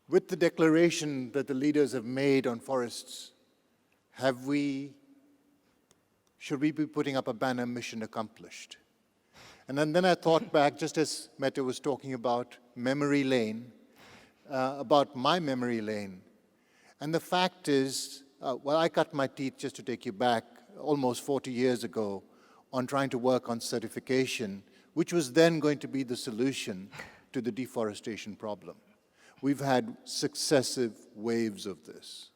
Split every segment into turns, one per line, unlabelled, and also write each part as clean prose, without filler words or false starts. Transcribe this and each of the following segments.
With the declaration that the leaders have made on forests, should we be putting up a banner, mission accomplished? And then I thought back, just as Mette was talking about memory lane, about my memory lane. And the fact is, well, I cut my teeth, just to take you back, almost 40 years ago, on trying to work on certification, which was then going to be the solution to the deforestation problem. We've had successive waves of this.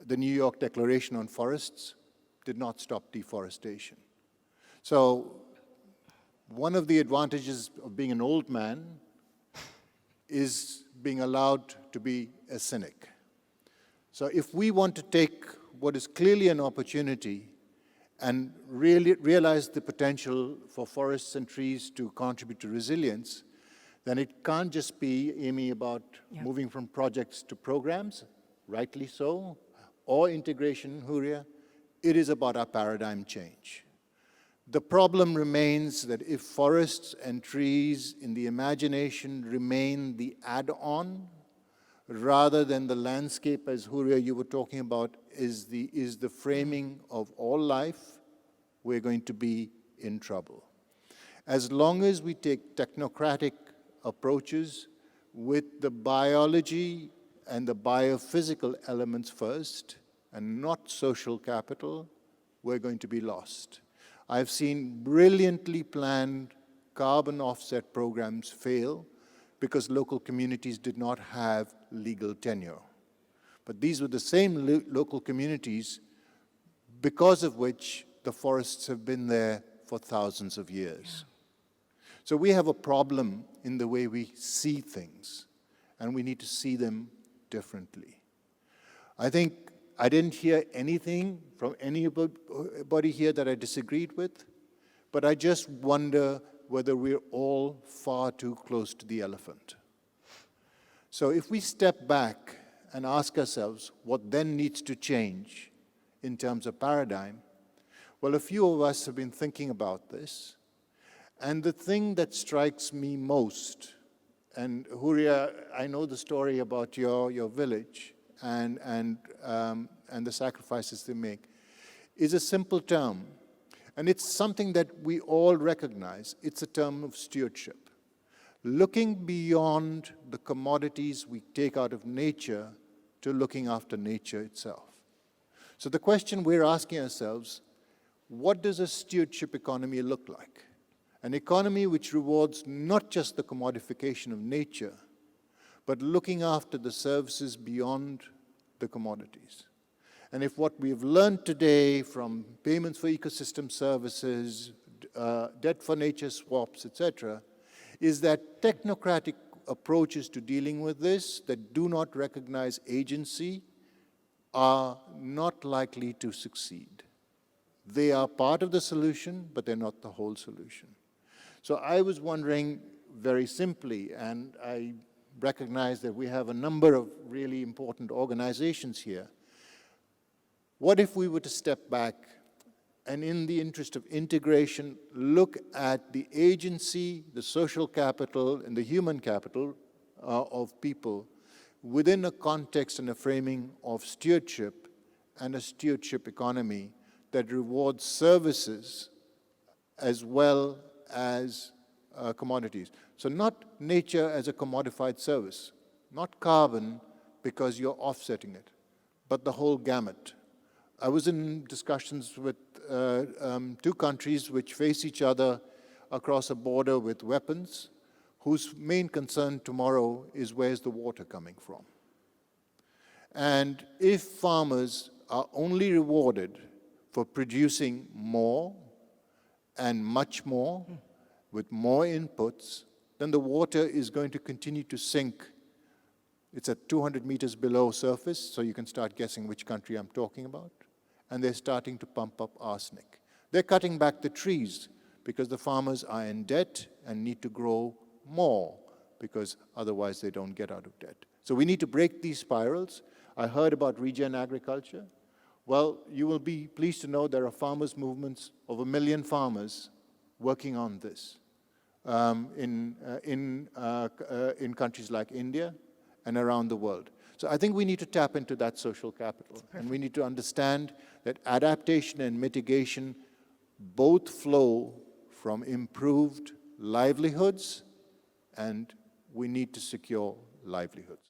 The New York Declaration on Forests did not stop deforestation. So one of the advantages of being an old man is being allowed to be a cynic. So if we want to take what is clearly an opportunity and really realize the potential for forests and trees to contribute to resilience, then it can't just be, Amy, about moving from projects to programs, rightly so, or integration, Huria. It is about our paradigm change. The problem remains that if forests and trees in the imagination remain the add-on, rather than the landscape, as Huria, you were talking about, is the framing of all life, we're going to be in trouble. As long as we take technocratic approaches with the biology and the biophysical elements first, and not social capital, we're going to be lost. I've seen brilliantly planned carbon offset programs fail because local communities did not have legal tenure. But these were the same local communities because of which the forests have been there for thousands of years. So we have a problem in the way we see things, and we need to see them differently. I think I didn't hear anything from anybody here that I disagreed with, but I just wonder whether we're all far too close to the elephant. So if we step back and ask ourselves what then needs to change in terms of paradigm, well, a few of us have been thinking about this, and the thing that strikes me most, and Huria, I know the story about your village and the sacrifices they make, is a simple term. And it's something that we all recognize. It's a term of stewardship. Looking beyond the commodities we take out of nature to looking after nature itself. So the question we're asking ourselves, what does a stewardship economy look like? An economy which rewards not just the commodification of nature, but looking after the services beyond the commodities. And if what we've learned today from payments for ecosystem services, debt for nature swaps, etc., is that technocratic approaches to dealing with this that do not recognize agency are not likely to succeed. They are part of the solution, but they're not the whole solution. So I was wondering very simply, and I recognize that we have a number of really important organizations here. What if we were to step back and, in the interest of integration, look at the agency, the social capital, and the human capital of people within a context and a framing of stewardship and a stewardship economy that rewards services as well as commodities. So not nature as a commodified service, not carbon because you're offsetting it, but the whole gamut. I was in discussions with two countries which face each other across a border with weapons, whose main concern tomorrow is where's the water coming from. And if farmers are only rewarded for producing more and much more with more inputs, then the water is going to continue to sink. It's at 200 meters below surface, so you can start guessing which country I'm talking about. And they're starting to pump up arsenic. They're cutting back the trees because the farmers are in debt and need to grow more because otherwise they don't get out of debt. So we need to break these spirals. I heard about regen agriculture. Well, you will be pleased to know there are farmers' movements of 1 million farmers working on this in countries like India and around the world. So I think we need to tap into that social capital. And we need to understand that adaptation and mitigation both flow from improved livelihoods, and we need to secure livelihoods.